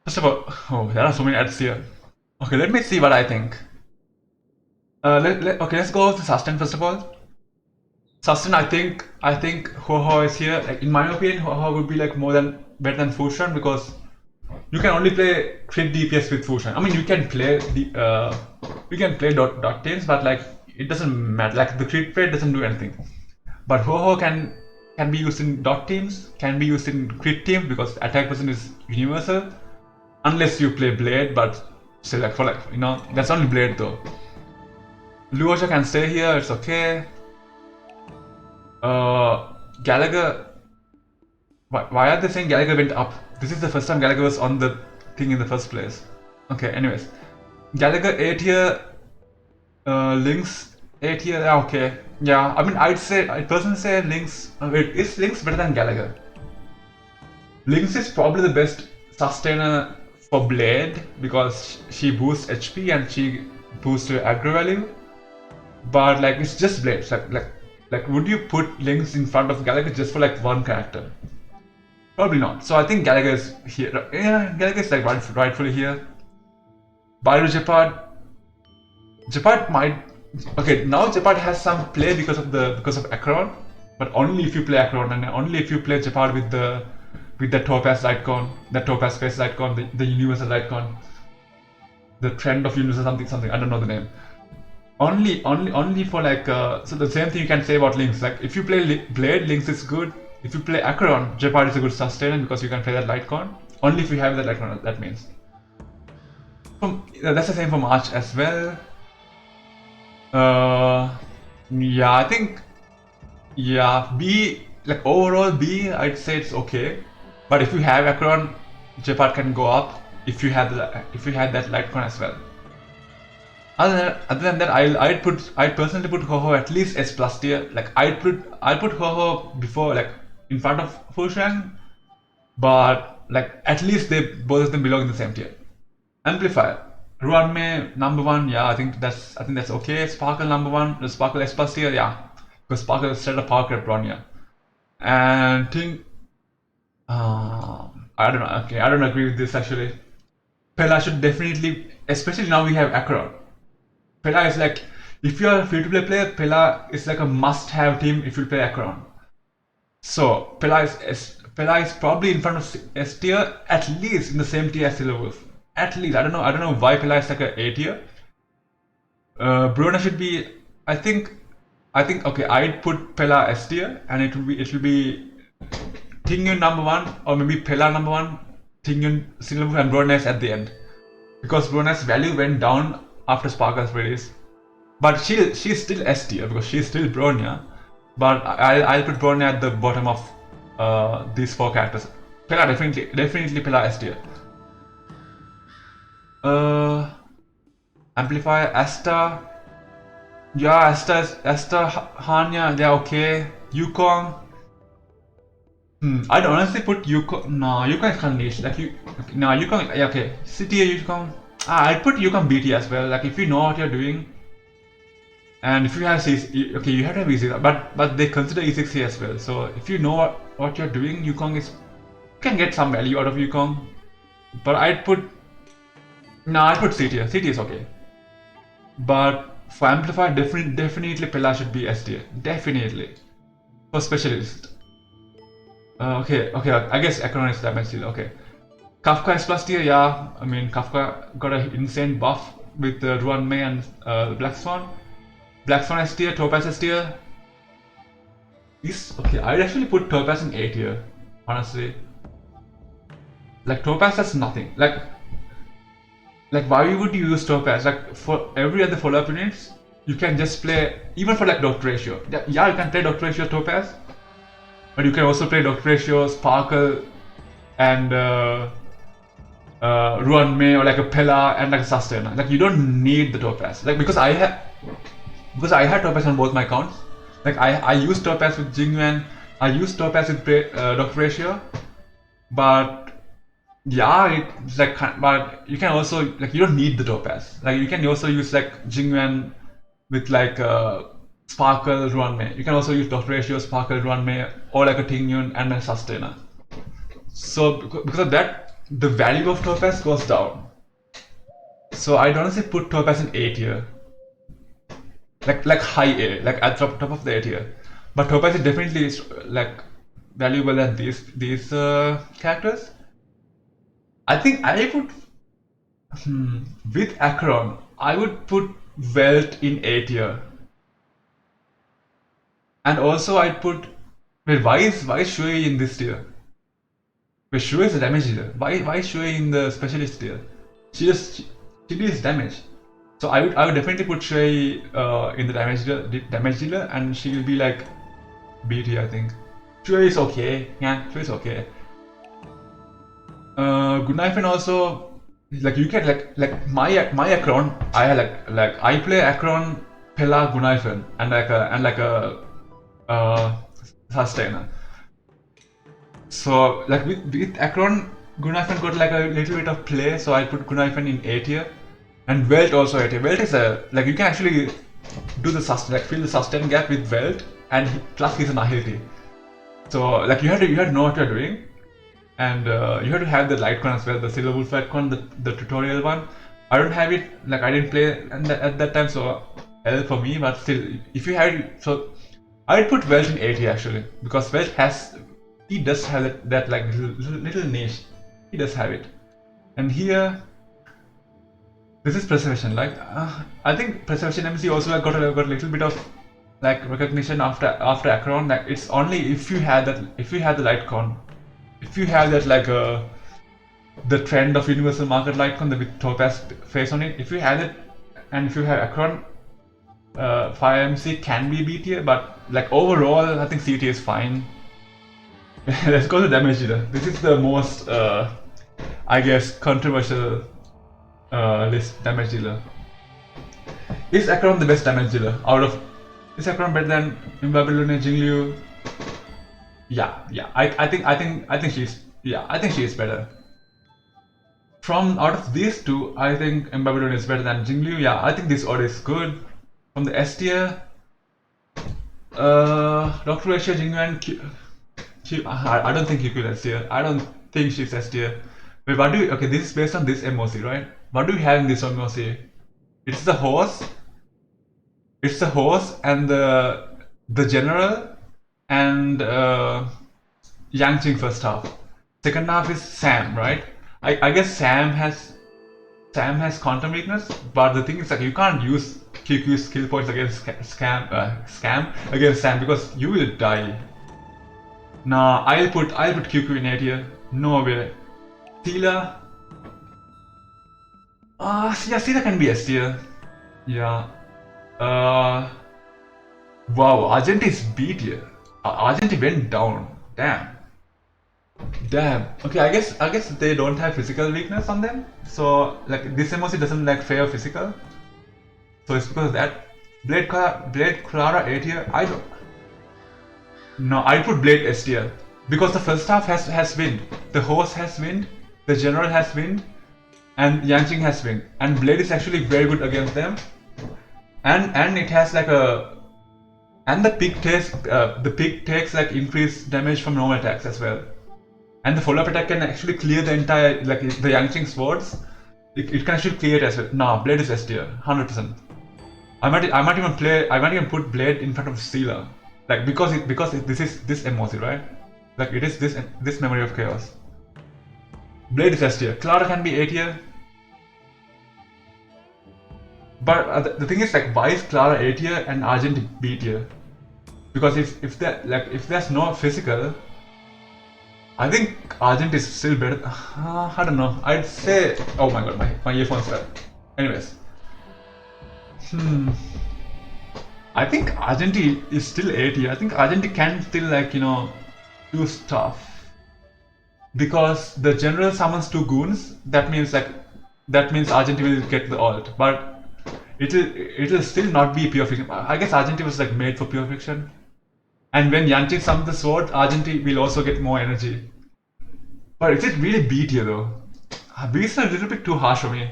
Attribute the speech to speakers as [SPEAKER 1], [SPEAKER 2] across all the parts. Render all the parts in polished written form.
[SPEAKER 1] First of all, oh, there are so many ads here. Okay, let me see what I think. Okay, let's go with the sustain first of all. Sustain, I think Ho is here. Like in my opinion, Ho would be like more than better than Fushan because you can only play crit DPS with Fushan. I mean, you can play dot teams, but like it doesn't matter. Like the crit rate doesn't do anything. But Ho can be used in dot teams, can be used in crit teams because attack percent is universal. Unless you play Blade, but still, like for that's only Blade though. Luoja can stay here, it's okay. Gallagher. Why are they saying Gallagher went up? This is the first time Gallagher was on the thing in the first place. Okay, anyways. Gallagher 8 here. Lynx 8 here. Yeah, okay. Yeah, I mean, I'd personally say Lynx. Wait, is Lynx better than Gallagher? Lynx is probably the best sustainer for Blade because she boosts HP and she boosts your aggro value. But like it's just Blade. Like would you put Lynx in front of Gallagher just for like one character? Probably not. So I think Gallagher is here. Yeah, Gallagher is like rightfully here. Byro Jeopard. Jeopard might. Okay, now Jeopard has some play because of Acheron, but only if you play Acheron and only if you play Jeopard with the Topaz Lightcon, the Topaz Space Lightcon, the Universal Lightcon, the Trend of Universal something. I don't know the name. Only for like so the same thing you can say about Lynx. Like if you play Blade, Lynx is good. If you play Acheron, Jeopard is a good sustainer because you can play that Lightcon. Only if you have that Lightcon, that means. That's the same for March as well. Yeah, I think B, like overall B, I'd say it's okay. But if you have Acheron, Jeopard can go up if you had that Lightcon as well. Other than that, I'd personally put Ho-Ho at least S plus tier. Like I'd put Ho-Ho before, like in front of Fushan, but like at least both of them belong in the same tier. Amplifier. Ruanmei number 1, yeah, I think that's okay. Sparkle number 1, the Sparkle S plus tier, yeah, because Sparkle is straight up power creep Bronya. And think, I don't know. Okay, I don't agree with this actually. Pella should definitely, especially now we have Acheron. Pella is like, if you're a free-to-play player, Pella is like a must-have team if you play Acheron. So Pella is probably in front of S tier, at least in the same tier as Silverwolf. At least I don't know why Pella is like a A tier. Brona should be. I think okay. I'd put Pella S tier, and it will be Tingyun number 1 or maybe Pella number 1, Tingyun, Silverwolf, and Bronas at the end, because Brona's value went down after Sparkle's release. But she's still S tier because she's still Bronya. But I'll put Bronya at the bottom of these 4 characters. Pella definitely Pella S tier. Amplifier, Asta. Yeah, Asta, Hanya, they're okay. Yukong. I'd honestly put Yukong. No, Yukong is kind of niche. Like Yukong. Yeah, okay. City Yukong. I'd put Yukong BT as well. Like if you know what you're doing, and if you have C6, okay, you have to have E6, but they consider E6 here as well. So if you know what you're doing, Yukong you can get some value out of Yukong. But I'd put C tier. C tier is okay. But for Amplifier, definitely Pella should be S tier. Definitely. For Specialist. Okay, I guess Acheron is damage deal. Okay. Kafka S plus tier, yeah. I mean, Kafka got an insane buff with Ruanmei and Black Swan. Black Swan S tier, Topaz S tier. Okay, I'd actually put Topaz in A tier, honestly. Like, Topaz has nothing. Like why would you use Topaz? Like for every other follow-up units, you can just play, even for like Dr. Ratio. Yeah, you can play Dr. Ratio Topaz, but you can also play Dr. Ratio, Sparkle, and Ruanmei, or like a Pella and like a Sustainer. Like you don't need the Topaz. Like because I had Topaz on both my accounts. Like I used Topaz with Jingyuan, I used Topaz with Dr. Ratio, but yeah, it's like, but you can also, like, you don't need the Topaz. Like, you can also use like Jingyuan with like Sparkle, Ruanmei. You can also use Dr. Ratio, Sparkle, Ruanmei, or like a Tingyun and a Sustainer. So because of that, the value of Topaz goes down. So I'd honestly put Topaz in A tier. Like high A, like at top of the A tier. But Topaz is definitely like valuable than these characters. I think I would with Acheron, I would put Welt in A tier. And also I'd put why is Shui in this tier? Wait, Shui is a damage dealer. Why is Shui in the specialist tier? She deals damage. So I would definitely put Shui in the damage dealer, and she will be like B tier, I think. Shui is okay. Yeah, Shui is okay. Good knife, and also like you can like my Acheron. I like I play Acheron, Pella, Gunaifen, and like a sustainer. So like with Acheron, Gunaifen got like a little bit of play, so I put Gunaifen in A tier, and Welt also A tier. Welt is a like you can actually do the sustain, like fill the sustain gap with Welt, and plus he's an agility. So like you had to know what you're doing, and you have to have the light con as well, the Silver Wolf light con, the tutorial one. I don't have it, like I didn't play at that time, so L for me. But still, if you had it, so I'd put Welt in A tier actually, because Welt he does have that like little niche. He does have it, and here this is preservation. Like I think preservation MC also got a little bit of like recognition after Acheron. Like it's only if you had the light con. If you have that like the trend of universal market light con with Topaz face on it, if you have it, and if you have Acheron, Fire MC can be B tier, but like overall, I think C tier is fine. Let's go to damage dealer. This is the most, I guess, controversial list. Damage dealer. Is Acheron the best damage dealer Is Acheron better than Babylonian Jingliu? Yeah. I think she is better. From out of these two, I think Babylonian is better than Jingliu. Yeah, I think this order is good. From the S tier, Dr. Asia, Jingliu, and I don't think Kyukyu is S tier. I don't think she's S tier. Wait, what do you? Okay, this is based on this MOC, right? What do we have in this MOC? It's the horse. It's the horse and the general and Yang first half. Second half is Sam, right? I guess Sam has quantum weakness, but the thing is like you can't use QQ's skill points against Scam against Sam because you will die. Nah, I'll put QQ in A tier. No way. Sela. Yeah, Sela can be S tier. Yeah. Wow, Argent is B tier. Argent went down. Damn. Okay, I guess they don't have physical weakness on them. So like this MOC doesn't like favor physical. So it's because of that. Blade Clara A tier. I don't. No, I put Blade S tier because the first half has wind. The horse has wind. The general has wind, and Yanqing has wind. And Blade is actually very good against them. And it has like a. And the pig takes like increased damage from normal attacks as well. And the follow-up attack can actually clear the entire like the Yanqing swords. It can actually clear it as well. Nah, Blade is S tier, 100%. I might even put Blade in front of Sela, like because this is this MOC, right? Like it is this Memory of Chaos. Blade is S tier. Clara can be A tier. But the thing is like why is Clara A tier and Argent B tier? Because if there's no physical, I think Argent is still better. I don't know. I'd say. Oh my god, my earphones fell. Anyways. I think Argent is still A tier. I think Argent can still like do stuff. Because the general summons 2 goons, that means Argent will get the ult. But it'll still not be pure fiction. I guess Argent was like made for pure fiction. And when Yanqing summons the sword, Argent will also get more energy. But is it really B tier though? B is a little bit too harsh for me.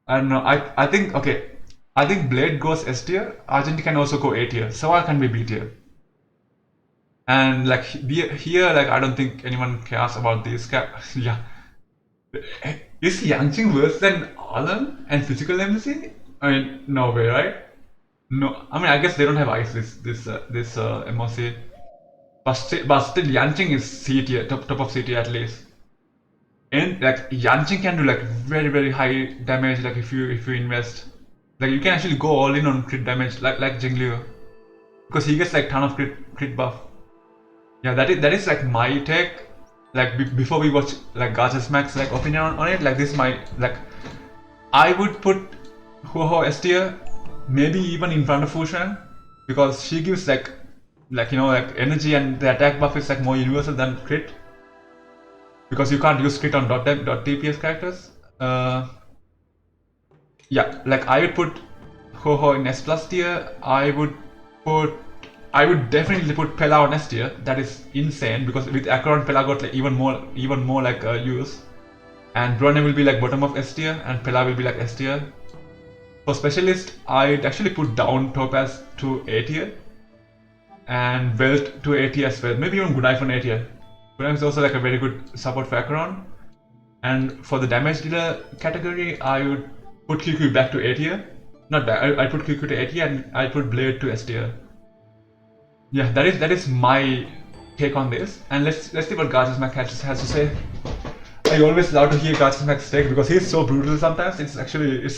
[SPEAKER 1] I don't know. I think okay. I think Blade goes S tier. Argent can also go A tier. Sawar can be B tier. And like here, like I don't think anyone cares about these yeah. Is Yangqing worse than Alan and physical MC? I mean, no way, right? No, I mean I guess they don't have ice this MOC, but still Yanqing is C tier, top of C tier at least. And like Yanqing can do like very high damage, like if you invest, like you can actually go all in on crit damage like Jingliu, because he gets like ton of crit buff. Yeah, that is like my take. Like before we watch like GachaSmack's like opinion on it, like this my like I would put Ho S tier, maybe even in front of Fushan, because she gives like like energy, and the attack buff is like more universal than crit, because you can't use crit on .DPS characters. Yeah, like I would put Ho in S plus tier. I would definitely put Pela on S tier. That is insane, because with Acheron, Pela got like even more like use. And Brunei will be like bottom of S tier, and Pela will be like S tier. For specialist, I'd actually put down Topaz to A tier, and Welt to A tier as well. Maybe even Gunai on A tier. Gunai is also like a very good support for Acheron. And for the damage dealer category, I would put QQ back to A tier. Not back. I put QQ to A tier, and I put Blade to S tier. Yeah, that is my take on this. And let's see what GachaSmack has to say. I always love to hear GachaSmack's take, because he's so brutal sometimes. It's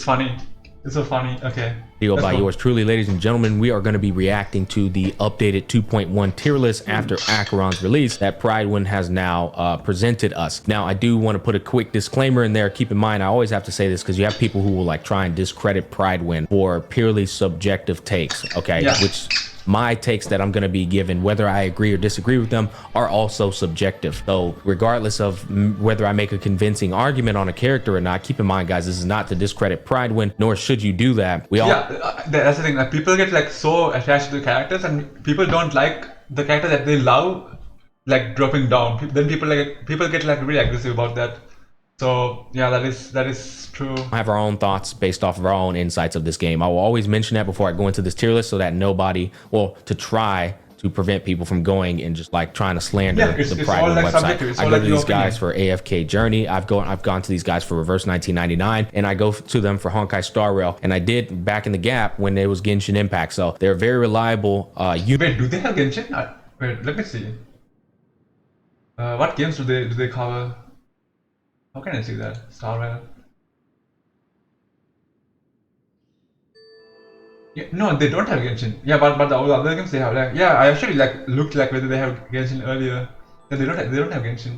[SPEAKER 1] funny. It's so funny. Okay.
[SPEAKER 2] Deal by yours truly, ladies and gentlemen. We are going to be reacting to the updated 2.1 tier list after Acheron's release that Prydwen has now presented us. Now, I do want to put a quick disclaimer in there. Keep in mind, I always have to say this because you have people who will like try and discredit Prydwen for purely subjective takes. Okay,
[SPEAKER 1] yeah.
[SPEAKER 2] Which my takes that I'm going to be given, whether I agree or disagree with them, are also subjective. So regardless of whether I make a convincing argument on a character or not, keep in mind, guys, this is not to discredit Prydwen, nor should you do that.
[SPEAKER 1] That's the thing. Like, people get like so attached to the characters, and people don't like the character that they love like dropping down. Then people get like really aggressive about that. So yeah, that is true.
[SPEAKER 2] I have our own thoughts based off of our own insights of this game. I will always mention that before I go into this tier list, so that nobody, well, to try to prevent people from going and just like trying to slander the Prydwen website. I go to these guys for AFK Journey. I've gone to these guys for Reverse 1999, and I go to them for Honkai Star Rail, and I did back in the gap when there was Genshin Impact. So they're very reliable.
[SPEAKER 1] Wait, do they have Genshin? Wait, let me see. What games do they cover? How can I see that? Star Rail. Yeah, no, they don't have Genshin. Yeah, but all the other games they have. Like, yeah, I actually like looked like whether they have Genshin earlier. Yeah, they don't have Genshin.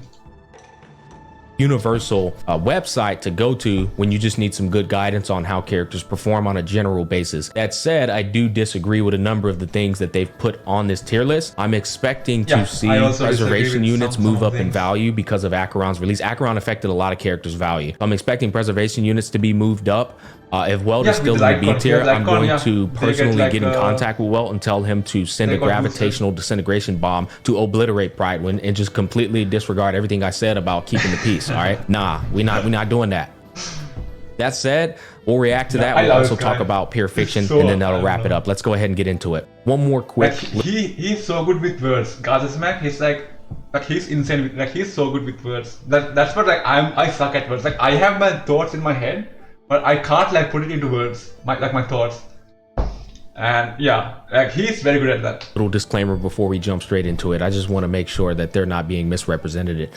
[SPEAKER 2] Universal website to go to when you just need some good guidance on how characters perform on a general basis. That said, I do disagree with a number of the things that they've put on this tier list. I'm expecting to see preservation units move up in value because of Acheron's release. Acheron affected a lot of characters' value. I'm expecting preservation units to be moved up. If Welt is still in the B tier, I'm going to personally get in contact with Welt and tell him to send a gravitational disintegration bomb to obliterate Prydwen and just completely disregard everything I said about keeping the peace. All right, nah, we're not doing that. That said, we'll react to that. We'll also talk about pure fiction, and then that'll wrap it up. Let's go ahead and get into it. One more quick.
[SPEAKER 1] Like, he's so good with words. GachaSmack, he's like he's insane. Like he's so good with words. That's what like I suck at words. Like I have my thoughts in my head, but I can't like put it into words, my thoughts. And yeah, like he's very good at that.
[SPEAKER 2] Little disclaimer before we jump straight into it. I just want to make sure that they're not being misrepresented.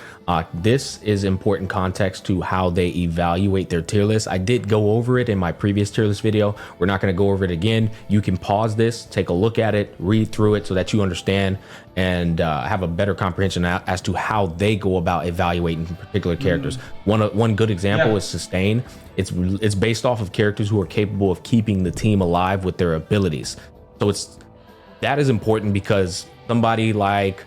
[SPEAKER 2] This is important context to how they evaluate their tier list. I did go over it in my previous tier list video. We're not going to go over it again. You can pause this, take a look at it, read through it so that you understand and have a better comprehension as to how they go about evaluating particular characters. One good example is Sustain. It's based off of characters who are capable of keeping the team alive with their abilities. So that is important because somebody like,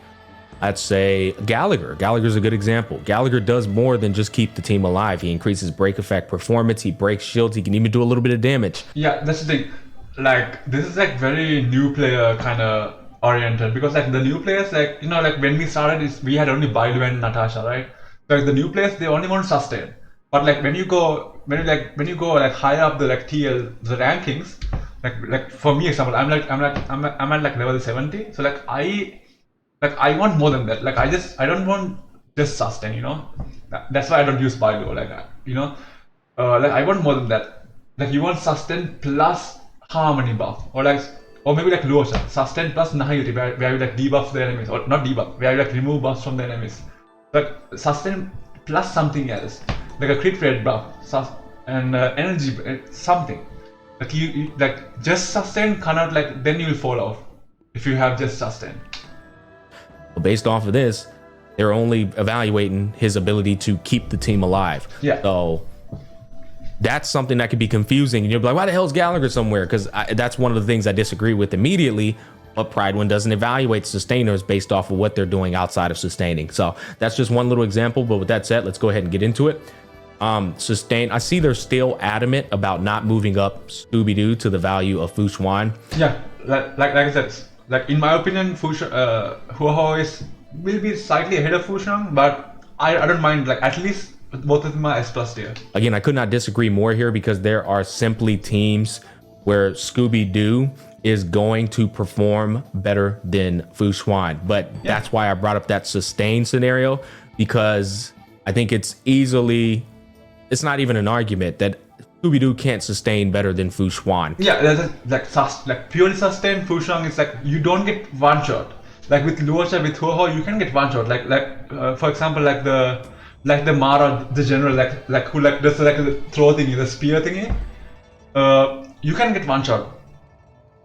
[SPEAKER 2] I'd say Gallagher's a good example. Gallagher does more than just keep the team alive. He increases break effect performance. He breaks shields. He can even do a little bit of damage.
[SPEAKER 1] Yeah, that's the thing. Like this is like very new player kind of oriented, because like the new players, like like when we started, we had only Bailu and Natasha, right? Like the new players, they only want sustain. But like when you go like higher up the like TL, the rankings, like for me example, I'm at like level 70. So like like I want more than that. Like I don't want just sustain, you know. That's why I don't use Bailu. Like you know, like I want more than that. Like you want sustain plus harmony buff, or maybe like Luocha, sustain plus Nahiri, where you like debuff the enemies, or not debuff, where you like remove buffs from the enemies. Like sustain plus something else, like a crit rate buff, and energy, something. Like you like just sustain cannot, like then you will fall off if you have just sustain.
[SPEAKER 2] Based off of this, they're only evaluating his ability to keep the team alive.
[SPEAKER 1] Yeah.
[SPEAKER 2] So that's something that could be confusing. And you'll be like, why the hell is Gallagher somewhere? Because that's one of the things I disagree with immediately. But Prydwen doesn't evaluate sustainers based off of what they're doing outside of sustaining. So that's just one little example. But with that said, let's go ahead and get into it. Sustain. I see they're still adamant about not moving up Scooby-Doo to the value of Fu Xuan.
[SPEAKER 1] Yeah, like I said, like in my opinion, Huoho will be slightly ahead of Fushang, but I don't mind. Like at least both of them are S+ tier.
[SPEAKER 2] Again, I could not disagree more here because there are simply teams where Scooby-Doo is going to perform better than Fu Xuan. But that's why I brought up that sustain scenario, because I think it's not even an argument that Scooby-Doo can't sustain better than Fu Xuan.
[SPEAKER 1] Yeah, like purely sustain Fushang is like you don't get one shot. Like with Luocha, with Huoho, you can get one shot. For example, like the Mara, the general, like who like does like the throw thingy, the spear thingy. You can get one shot,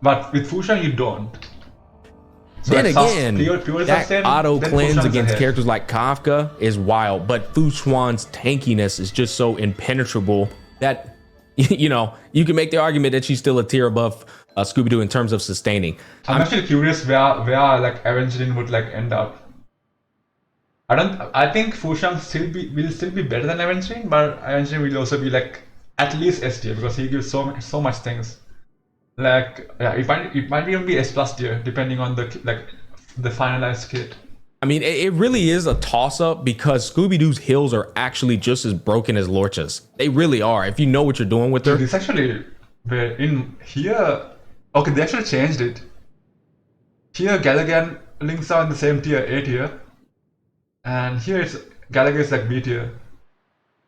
[SPEAKER 1] but with Fushang you don't. So
[SPEAKER 2] then
[SPEAKER 1] like
[SPEAKER 2] again,
[SPEAKER 1] pure
[SPEAKER 2] that
[SPEAKER 1] sustain,
[SPEAKER 2] auto cleanse against
[SPEAKER 1] ahead.
[SPEAKER 2] characters like Kafka is wild, but Fu Xuan's tankiness is just so impenetrable that you know you can make the argument that she's still a tier above Scooby-Doo in terms of sustaining.
[SPEAKER 1] I'm actually curious where like Evangeline would like end up. I think Fushang will still be better than Evangeline, but Evangeline will also be like at least S tier because he gives so much things. Like yeah, it might even be S+ tier depending on the finalized kit.
[SPEAKER 2] I mean, it really is a toss-up because Scooby-Doo's heals are actually just as broken as Lorcha's. They really are, if you know what you're doing with her.
[SPEAKER 1] This actually, in here, okay, they actually changed it. Here, Gallagher links are in the same tier, A tier. And here, Gallagher is like B tier.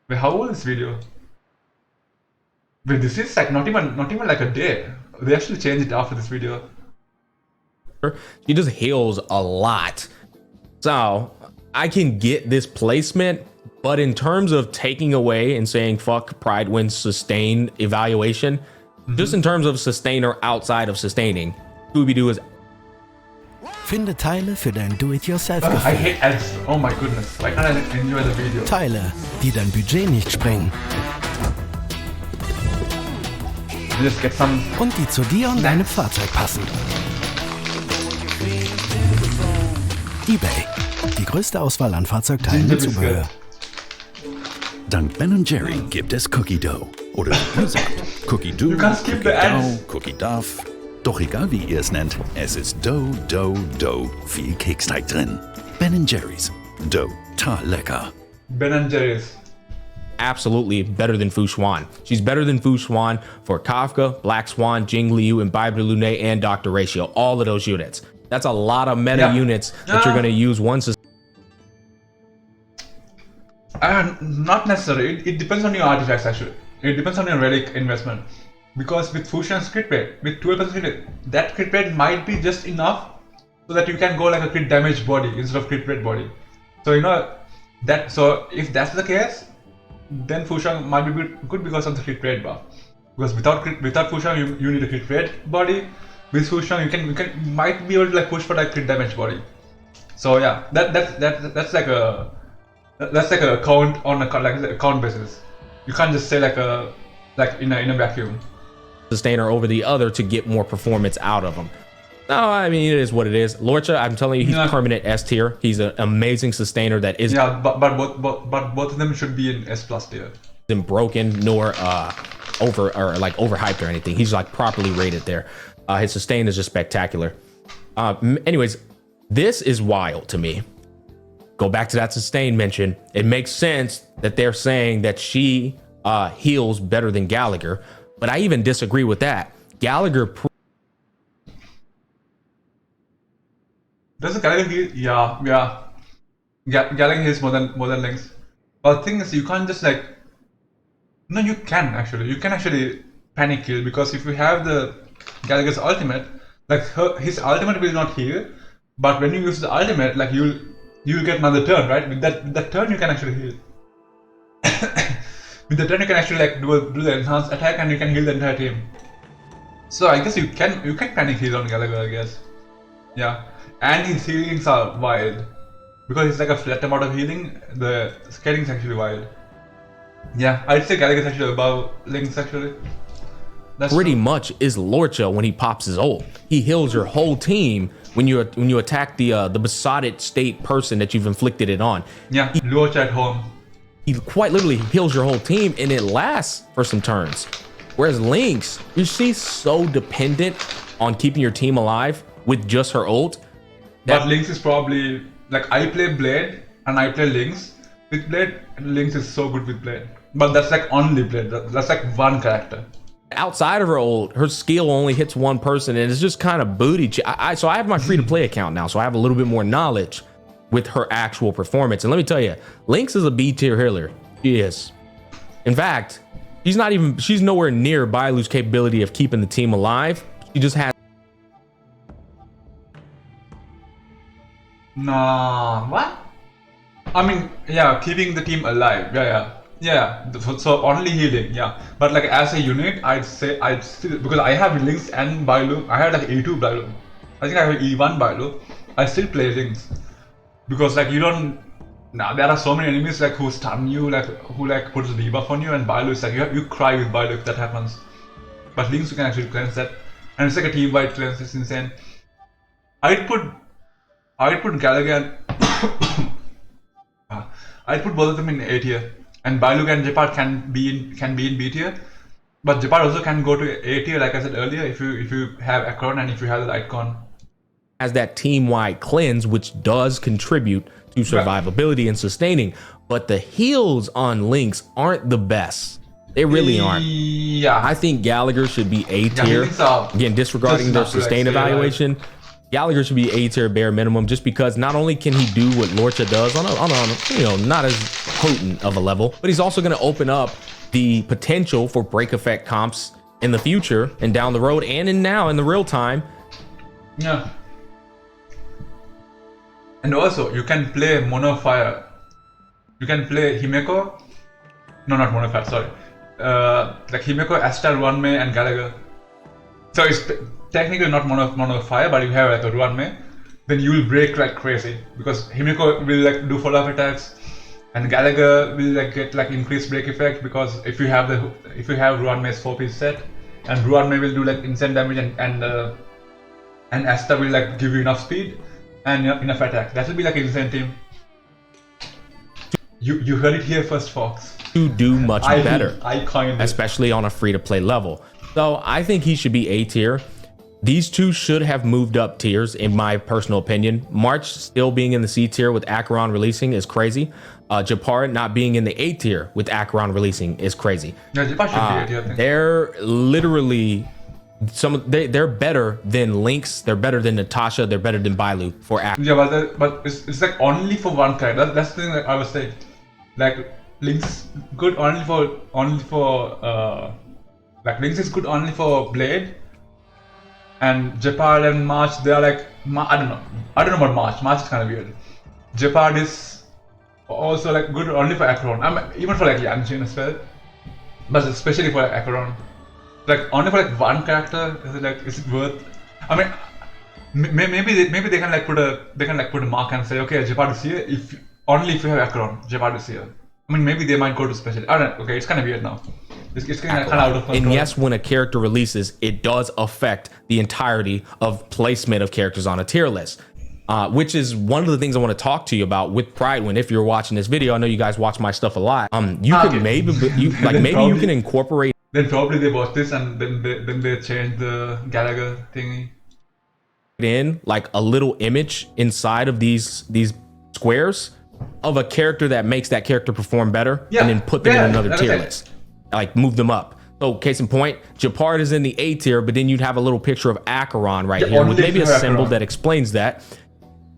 [SPEAKER 1] Wait, how old is this video? Wait, this is like not even like a day. They actually changed it after this video.
[SPEAKER 2] She just heals a lot. So I can get this placement, but in terms of taking away and saying fuck Prydwen's sustain evaluation, just in terms of sustainer outside of sustaining, Scooby-Doo is.
[SPEAKER 3] Finde Teile für dein
[SPEAKER 1] I
[SPEAKER 3] Do-it-yourself-Gefühl.
[SPEAKER 1] hate ads. Oh my goodness. Why can't I enjoy the video?
[SPEAKER 3] Teile, die dein Budget nicht sprengen
[SPEAKER 1] Just get some.
[SPEAKER 3] und die zu dir und deinem Fahrzeug passen. eBay. Die größte Auswahl an Fahrzeugteilen mit Zubehör.
[SPEAKER 4] Dank Ben Jerry gibt es Cookie Dough. Oder wie gesagt, Cookie Dough,
[SPEAKER 1] kannst skip
[SPEAKER 4] Cookie
[SPEAKER 1] the ads.
[SPEAKER 4] Dough, Cookie Duff. Doch egal wie ihr es nennt, es ist Dough, Dough, Dough, viel Keksteig drin. Ben Jerry's. Dough, total lecker.
[SPEAKER 1] Ben & Jerry's.
[SPEAKER 2] Absolutely better than Fu Xuan. She's better than Fu Xuan for Kafka, Black Swan, Jing Liu, and Bai Lune, and Dr. Ratio. All of those units. That's a lot of meta units that you're going to use once.
[SPEAKER 1] Not necessarily. It depends on your artifacts actually. It depends on your relic investment. Because with Fusion's crit rate, with 12% crit rate, that crit rate might be just enough so that you can go like a crit damage body instead of crit rate body. So you know that. So if that's the case, then Fusion might be good because of the crit rate buff. Because without Fusion, you need a crit rate body. With Fusion, you might be able to like push for like crit damage body. So yeah, that's like a count on a count basis. You can't just say in a vacuum.
[SPEAKER 2] Sustainer over the other to get more performance out of them. No, I mean, it is what it is. Lorcha, I'm telling you, he's permanent S tier. He's an amazing sustainer that is.
[SPEAKER 1] Yeah, but both of them should be in S+ tier.
[SPEAKER 2] Isn't broken nor overhyped or anything. He's like properly rated there. His sustain is just spectacular. Anyways, this is wild to me. Go back to that sustain mention. It makes sense that they're saying that she heals better than Gallagher, but I even disagree with that. Gallagher.
[SPEAKER 1] Does the Gallagher heal? Yeah. Gallagher heals more than Lynx. But the thing is, you can't just like. No, you can actually. You can actually panic heal because if you have the Gallagher's ultimate, like his ultimate will not heal, but when you use the ultimate, like you'll get another turn, right? With that turn, you can actually heal. With the turn, you can actually like do the enhanced attack and you can heal the entire team. So I guess you can panic heal on Gallagher, I guess. Yeah, and his healings are wild because it's like a flat amount of healing. The scaling is actually wild. Yeah, I'd say Gallagher is actually above Lynx actually. That's
[SPEAKER 2] Pretty
[SPEAKER 1] true.
[SPEAKER 2] much is Lorcha when he pops his ult. He heals your whole team when you attack the besotted state person that you've inflicted it on.
[SPEAKER 1] Yeah, Luocha at home.
[SPEAKER 2] He quite literally heals your whole team and it lasts for some turns. Whereas Lynx, she's so dependent on keeping your team alive with just her ult.
[SPEAKER 1] But Lynx is probably like I play Blade and I play Lynx with Blade. And Lynx is so good with Blade, but that's like only Blade. That's like one character.
[SPEAKER 2] Outside of her ult, her skill only hits one person and it's just kind of booty. So I have my free-to-play account now, so I have a little bit more knowledge with her actual performance. And let me tell you, Lynx is a B tier healer. She is. In fact, she's nowhere near Bailu's capability of keeping the team alive. She just has.
[SPEAKER 1] Nah, what? I mean, yeah, keeping the team alive. Yeah. So only healing, yeah. But like as a unit, I'd still, because I have Lynx and Bailu. I have like E2 Bailu. I think I have E1 Bailu. I still play Lynx because like you don't. Now there are so many enemies like who stun you, like who like puts a debuff on you, and Bailu is like you cry with Bailu if that happens. But Lynx you can actually cleanse that, and it's like a team-wide cleanse. It's insane. I'd put Gallagher. I'd put both of them in A tier, and Bailu and Gepard can be in B tier, but Gepard also can go to A tier, like I said earlier, if you have Akron and if you have the Lightcon.
[SPEAKER 2] Has that team-wide cleanse, which does contribute to survivability and sustaining, but the heals on Lynx aren't the best. They really aren't.
[SPEAKER 1] Yeah,
[SPEAKER 2] I think Gallagher should be A tier. Again, disregarding their sustain evaluation, Gallagher should be A tier bare minimum, just because not only can he do what Lorcha does on a not as potent of a level, but he's also going to open up the potential for break effect comps in the future and down the road and in the real time.
[SPEAKER 1] Yeah. And also, you can play Mono Fire. You can play Himeko. No, not Mono Fire, sorry. Like Himeko, Astar, Ruanmei, and Gallagher. So it's technically not Mono Fire, but you have like a Ruanmei. Then you will break like crazy because Himeko will like do follow-up attacks, and Gallagher will like get like increased break effect because if you have Ruanmei's 4-piece set, and Ruanmei will do like insane damage, and Asta will like give you enough speed and enough attack. That will be like an insane team. You heard it here first, Fox.
[SPEAKER 2] To do much better,
[SPEAKER 1] especially
[SPEAKER 2] on a free-to-play level. So I think he should be A tier. These two should have moved up tiers, in my personal opinion. March still being in the C tier with Acheron releasing is crazy. Gepard not being in the A tier with Acheron releasing is crazy.
[SPEAKER 1] Yeah, Gepard should be A tier.
[SPEAKER 2] They're literally they're better than Lynx. They're better than Natasha. They're better than Bailu for Acheron.
[SPEAKER 1] Yeah, but it's like only for one character. That's the thing that I was saying. Like Lynx good only for like Lynx is good only for Blade. And Gepard and March, they are like, I don't know about March. March is kind of weird. Gepard is also like good only for Acheron. Even for like Yanshin as well, but especially for like Acheron. Like only for like one character, is it worth? I mean, maybe they can like put a mark and say, okay, Gepard is here if you have Acheron, Gepard is here. I mean, maybe they might go to special. I don't know. Okay, it's kind of weird now. It's kind of out of control.
[SPEAKER 2] And yes, when a character releases, it does affect the entirety of placement of characters on a tier list, which is one of the things I want to talk to you about with Prydwen. If you're watching this video, I know you guys watch my stuff a lot. You can incorporate.
[SPEAKER 1] Then probably they watch this and then they change the Gallagher thingy.
[SPEAKER 2] In like a little image inside of these squares of a character that makes that character perform better, and then put them in another tier list. Like move them up. So case in point, Gepard is in the A tier, but then you'd have a little picture of Acheron right here with maybe a symbol that explains that.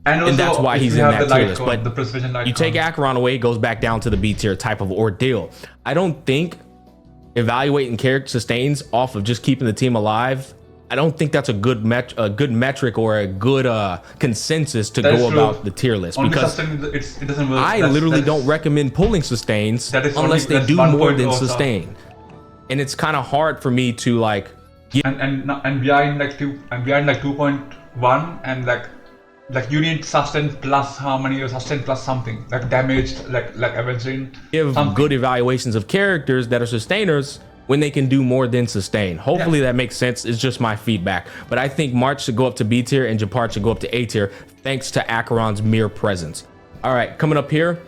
[SPEAKER 1] And also,
[SPEAKER 2] that's why
[SPEAKER 1] if
[SPEAKER 2] he's
[SPEAKER 1] you
[SPEAKER 2] in
[SPEAKER 1] have
[SPEAKER 2] that
[SPEAKER 1] the
[SPEAKER 2] tier
[SPEAKER 1] light
[SPEAKER 2] list.
[SPEAKER 1] cone,
[SPEAKER 2] But
[SPEAKER 1] the precision light
[SPEAKER 2] you take
[SPEAKER 1] cone.
[SPEAKER 2] Acheron away, it goes back down to the B tier type of ordeal. I don't think evaluating character sustains off of just keeping the team alive. I don't think that's a good metric or a good consensus to
[SPEAKER 1] That's
[SPEAKER 2] go
[SPEAKER 1] true.
[SPEAKER 2] about the tier list,
[SPEAKER 1] Only
[SPEAKER 2] because
[SPEAKER 1] sustain, it doesn't work.
[SPEAKER 2] I literally don't recommend pulling sustains
[SPEAKER 1] that is
[SPEAKER 2] unless
[SPEAKER 1] only-
[SPEAKER 2] they
[SPEAKER 1] that's
[SPEAKER 2] do
[SPEAKER 1] one
[SPEAKER 2] more
[SPEAKER 1] point
[SPEAKER 2] than
[SPEAKER 1] also.
[SPEAKER 2] sustain. And it's kind of hard for me to like
[SPEAKER 1] and we are in like 2.1 and like you need sustain plus how many, or sustain plus something like damaged, like avenging
[SPEAKER 2] give
[SPEAKER 1] something.
[SPEAKER 2] good evaluations of characters that are sustainers when they can do more than sustain. Hopefully that makes sense. It's just my feedback. But I think March should go up to B tier and Japar should go up to A tier thanks to Acheron's mere presence. All right, coming up here,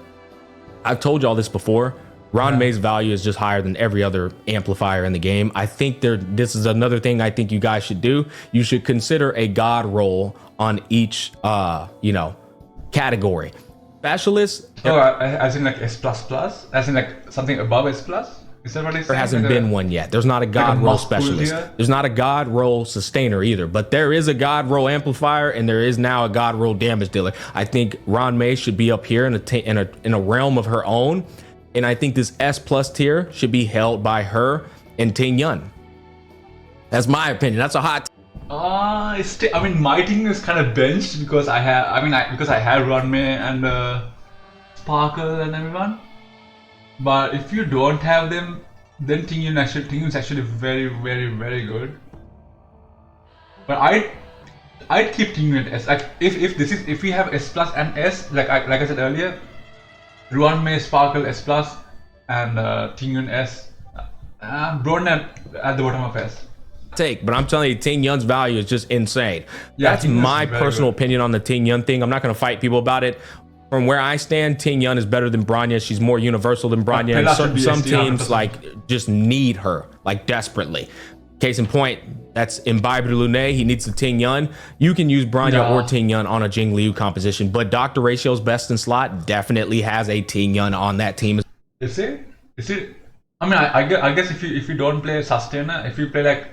[SPEAKER 2] I've told y'all this before. Ron May's value is just higher than every other amplifier in the game. I think this is another thing I think you guys should do. You should consider a god roll on each category. Specialist,
[SPEAKER 1] Oh, as in like S++, as in like something above S+. Is that what it's
[SPEAKER 2] there hasn't been one yet. There's not a god roll
[SPEAKER 1] must pull
[SPEAKER 2] specialist.
[SPEAKER 1] here?
[SPEAKER 2] There's not a god roll sustainer either, but there is a god roll amplifier and there is now a god roll damage dealer. I think Ron May should be up here in a realm of her own, and I think this S+ tier should be held by her and Ting Yun. That's my opinion. That's a hot.
[SPEAKER 1] I mean, my team is kind of benched because I have Ron May and Sparkle and everyone. But if you don't have them, then Ting Yun is actually very, very, very good. But I'd keep Ting Yun S. Like if we have S+ and S, like I said earlier, Ron May, Sparkle S+, and Ting Yun S. Broner at the bottom of S.
[SPEAKER 2] Take, but I'm telling you, Ting Yun's value is just insane.
[SPEAKER 1] Yeah,
[SPEAKER 2] that's
[SPEAKER 1] Ting Yun is
[SPEAKER 2] my
[SPEAKER 1] very
[SPEAKER 2] personal
[SPEAKER 1] good.
[SPEAKER 2] opinion on the Ting Yun thing. I'm not going to fight people about it. From where I stand, Ting Yun is better than Bronya. She's more universal than Bronya. And
[SPEAKER 1] Pela should be
[SPEAKER 2] some
[SPEAKER 1] SD,
[SPEAKER 2] teams
[SPEAKER 1] 100%.
[SPEAKER 2] like just need her like desperately. Case in point, that's Imbibe de Lune. He needs the Ting Yun. You can use Bronya
[SPEAKER 1] Yeah.
[SPEAKER 2] or Ting Yun on a Jing Liu composition, but Dr. Ratio's best in slot definitely has a Ting Yun on that team.
[SPEAKER 1] Is it? I mean, I guess if you don't play sustainer, if you play like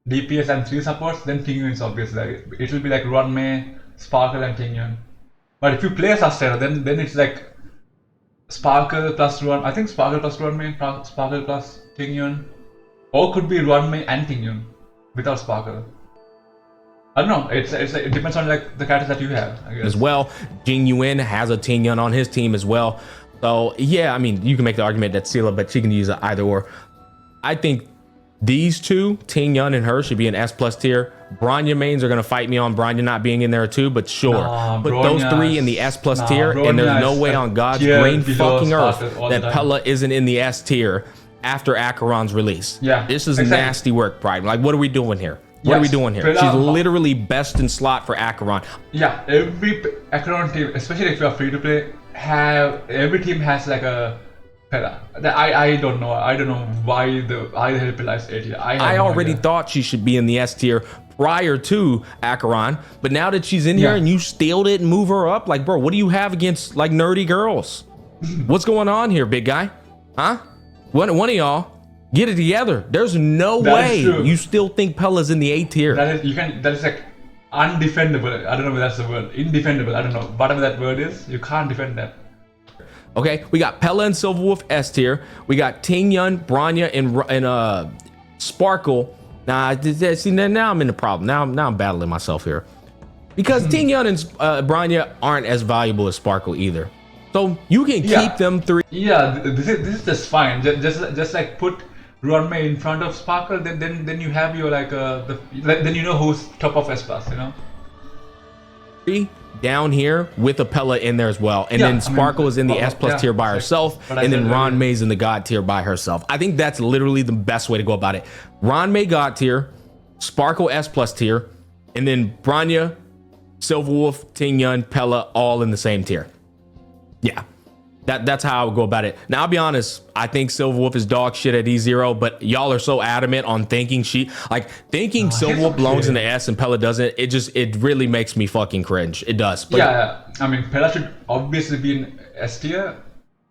[SPEAKER 1] DPS and 3 supports, then Ting Yun is obvious. Like it will be like Ron May, Sparkle, and Ting Yun. But if you play a sustainer, then it's like Sparkle plus Ron. I think Sparkle plus Ron May, Sparkle plus Ting Yun, or could be Ron May and Ting Yun without Sparkle. I don't know. It depends on like the characters that you have, I guess.
[SPEAKER 2] As well, Jing Yuan has a Ting Yun on his team as well. So yeah, I mean, you can make the argument that Sela, but she can use it either or. I think these two, Ting Yun and her, should be an S+ tier. Bronya mains are gonna fight me on Bronya not being in there too, but sure.
[SPEAKER 1] Nah,
[SPEAKER 2] Put those
[SPEAKER 1] Bronya's-
[SPEAKER 2] three in the S+
[SPEAKER 1] nah,
[SPEAKER 2] tier, and there's no
[SPEAKER 1] Bronya's
[SPEAKER 2] way
[SPEAKER 1] a
[SPEAKER 2] on God's
[SPEAKER 1] tier
[SPEAKER 2] green
[SPEAKER 1] below
[SPEAKER 2] fucking earth
[SPEAKER 1] Sparkle all the
[SPEAKER 2] that
[SPEAKER 1] time.
[SPEAKER 2] Pella isn't in the S tier after Acheron's release.
[SPEAKER 1] Yeah,
[SPEAKER 2] this is
[SPEAKER 1] exactly.
[SPEAKER 2] nasty work, Pride. Like, what are we doing here? What are we
[SPEAKER 1] Yes,
[SPEAKER 2] doing here?
[SPEAKER 1] Pella-
[SPEAKER 2] She's literally best in slot for Acheron.
[SPEAKER 1] Yeah, every Acheron team, especially if you are free to play, every team has like a Pela. I don't know. I don't know why the hell Pela is 80.
[SPEAKER 2] I already thought she should be in the S tier prior to Acheron, but now that she's in here
[SPEAKER 1] Yeah.
[SPEAKER 2] and you still didn't move her up, like, bro, what do you have against like nerdy girls? What's going on here, big guy? Huh? One of y'all get it together. There's no
[SPEAKER 1] That
[SPEAKER 2] way
[SPEAKER 1] is true.
[SPEAKER 2] you still think Pella's in the A tier.
[SPEAKER 1] That is like undefendable. I don't know if that's the word. Indefendable. I don't know. Whatever that word is, you can't defend that.
[SPEAKER 2] Okay, we got Pella and Silverwolf S tier. We got Ting Yun, Bronya, and Sparkle. Nah, see, now I'm in the problem. Now I'm battling myself here because Ting Yun and Bronya aren't as valuable as Sparkle either. So you can
[SPEAKER 1] Yeah.
[SPEAKER 2] keep them three.
[SPEAKER 1] Yeah, this is just fine. Just like put Ron May in front of Sparkle, then you have your then you know who's top of S+, you know.
[SPEAKER 2] Down here with a Pella in there as well, and
[SPEAKER 1] Yeah,
[SPEAKER 2] then
[SPEAKER 1] I mean,
[SPEAKER 2] Sparkle is in the
[SPEAKER 1] well,
[SPEAKER 2] S+
[SPEAKER 1] yeah,
[SPEAKER 2] tier by
[SPEAKER 1] like
[SPEAKER 2] herself,
[SPEAKER 1] what I
[SPEAKER 2] and then
[SPEAKER 1] said
[SPEAKER 2] Ron
[SPEAKER 1] earlier.
[SPEAKER 2] May's in the God tier by herself. I think that's literally the best way to go about it. Ron May God tier, Sparkle S+ tier, and then Bronya, Silverwolf, Ting Yun, Pella all in the same tier. Yeah. That's how I would go about it. Now, I'll be honest, I think Silverwolf is dog shit at E0, but y'all are so adamant on thinking Silverwolf belongs in the S and Pella doesn't. It really makes me fucking cringe. It does. But
[SPEAKER 1] Yeah, I mean, Pela should obviously be in S tier.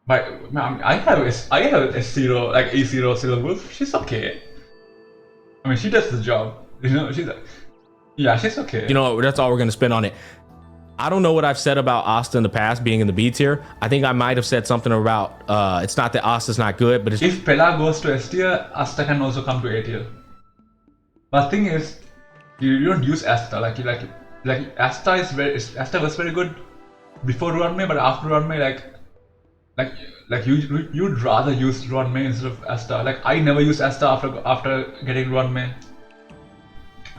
[SPEAKER 1] But I have S0, like E0 Silverwolf. She's okay. I mean, she does the job. You know, she's okay.
[SPEAKER 2] you know, that's all we're going to spend on it. I don't know what I've said about Asta in the past being in the B tier. I think I might have said something about it's not that Asta's not good, but it's
[SPEAKER 1] If Pela goes to S tier, Asta can also come to A tier. But the thing is, you don't use Asta. Like Asta was very good before Ruanmei, but after Ruanmei, you'd rather use Ruanmei instead of Asta. Like I never use Asta after getting Ruanmei.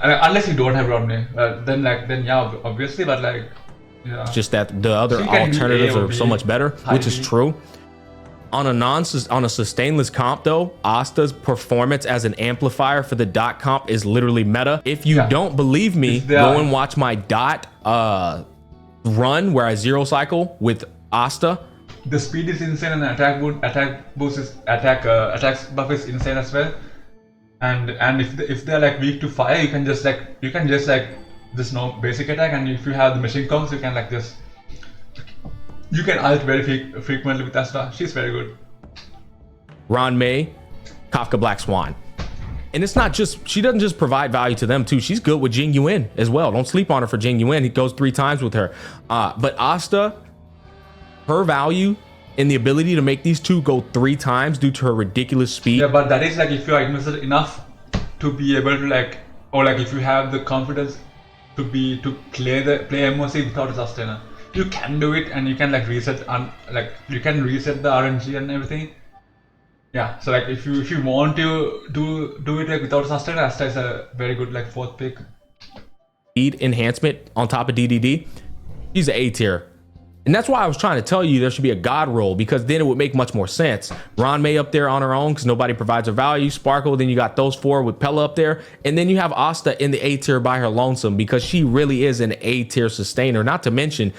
[SPEAKER 1] Unless you don't have Ruanmei, then yeah, obviously, but like. Yeah.
[SPEAKER 2] just that the other
[SPEAKER 1] So
[SPEAKER 2] alternatives are so much better, which is true. On a sustainless comp though, Asta's performance as an amplifier for the dot comp is literally meta. If you don't believe me, go and watch my dot run where I zero cycle with Asta.
[SPEAKER 1] The speed is insane and attack boost is attack buff is insane as well. And if they're like weak to fire, you can just just no basic attack, and if you have the machine comps, you can you can ult very frequently with Asta. She's very good.
[SPEAKER 2] Ruanmei, Kafka Black Swan. And it's not just, she doesn't just provide value to them too. She's good with Jing Yuan as well. Don't sleep on her for Jing Yuan. He goes 3 times with her. But Asta, her value in the ability to make these two go 3 times due to her ridiculous speed.
[SPEAKER 1] Yeah, but that is like if you are invested enough to be able to or if you have the confidence to play MOC without a sustainer, you can do it, and you can reset you can reset the RNG and everything. Yeah, so if you want to do it without a sustainer, Asta is a very good 4th pick.
[SPEAKER 2] Speed enhancement on top of DDD, she's an A tier. And that's why I was trying to tell you there should be a God roll, because then it would make much more sense. Ruanmei up there on her own because nobody provides her value. Sparkle, then you got those 4 with Pela up there. And then you have Asta in the A tier by her lonesome, because she really is an A tier sustainer. Not to mention,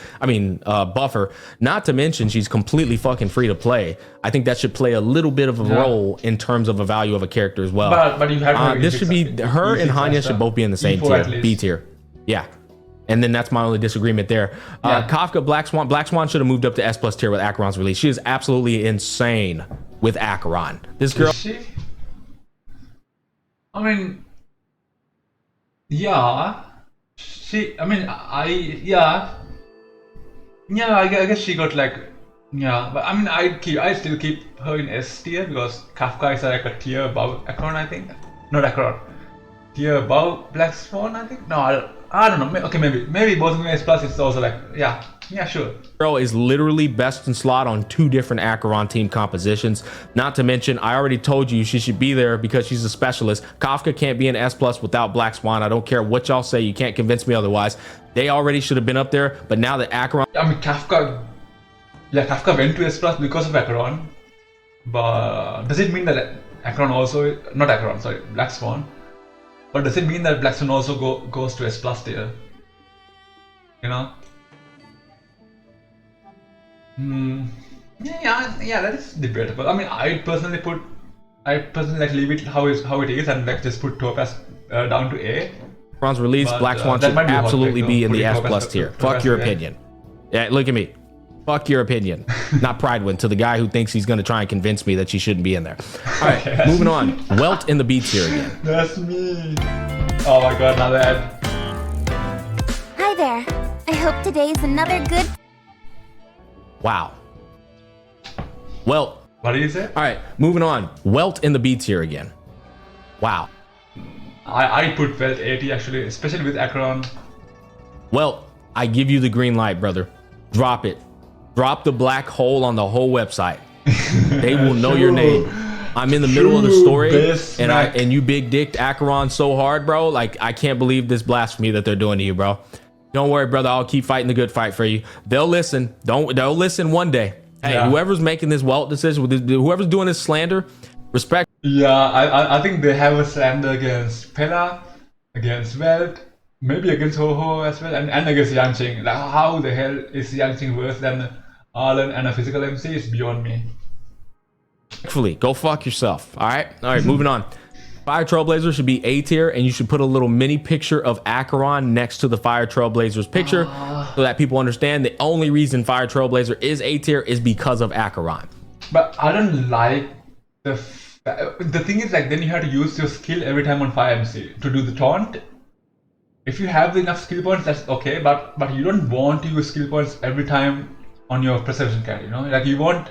[SPEAKER 2] buffer. Not to mention she's completely fucking free to play. I think that should play a little bit of a role in terms of a value of a character as well.
[SPEAKER 1] But you have
[SPEAKER 2] this should be, her and Hanya should both be in the same tier, B tier. Yeah. And then that's my only disagreement there. Kafka Black Swan should have moved up to S+ tier with Acheron's release. She is absolutely insane with Acheron. This girl.
[SPEAKER 1] Is she? I mean, yeah. She. I mean, I guess she got yeah. But I mean, I still keep her in S tier because Kafka is a tier above Acheron, I think. Not Acheron. Tier above Black Swan, I think. No, I don't know. Okay, maybe both of them S+. It's also yeah, sure.
[SPEAKER 2] Girl is literally best in slot on 2 different Acheron team compositions. Not to mention, I already told you she should be there because she's a specialist. Kafka can't be an S+ without Black Swan. I don't care what y'all say. You can't convince me otherwise. They already should have been up there, but now that Acheron.
[SPEAKER 1] I mean, Kafka went to S+ because of Acheron. But does it mean that Acheron also, not Acheron, sorry, Black Swan? But does it mean that Black Swan also goes to S+ tier? You know? Yeah, that is debatable. I mean, I personally leave it how it is and just put Topaz down to A.
[SPEAKER 2] Acheron's release, Black Swan should absolutely be in the S+ tier. Fuck your opinion. Yeah, look at me. Fuck your opinion. Not Prydwen, to the guy who thinks he's going to try and convince me that she shouldn't be in there. All right, moving on. Welt in the B tier again.
[SPEAKER 1] That's me. Oh my god, another ad.
[SPEAKER 5] Hi there. I hope today is another good.
[SPEAKER 2] Wow. Welt.
[SPEAKER 1] What did you say?
[SPEAKER 2] All right, moving on. Welt in the B tier again. Wow.
[SPEAKER 1] I put Welt 80 actually, especially with Acheron.
[SPEAKER 2] Welt, I give you the green light, brother. Drop it. Drop the black hole on the whole website. They will know your name. I'm in the middle of the story, and you big dicked Acheron so hard, bro. I can't believe this blasphemy that they're doing to you, bro. Don't worry, brother. I'll keep fighting the good fight for you. They'll listen. They'll listen one day. Hey, whoever's making this Welt decision, whoever's doing this slander, respect.
[SPEAKER 1] Yeah, I think they have a slander against Pela, against Welt, maybe against Ho-Ho as well, and against Yangqing. How the hell is Yangqing worse than Arlen and a physical MC is beyond me.
[SPEAKER 2] Respectfully, go fuck yourself. All right, moving on. Fire Trailblazer should be A tier, and you should put a little mini picture of Acheron next to the Fire Trailblazer's picture so that people understand the only reason Fire Trailblazer is A tier is because of Acheron.
[SPEAKER 1] But I don't like the thing is then you have to use your skill every time on Fire MC to do the taunt. if you have enough skill points, that's okay. But you don't want to use skill points every time on your perception carry. You know, like you want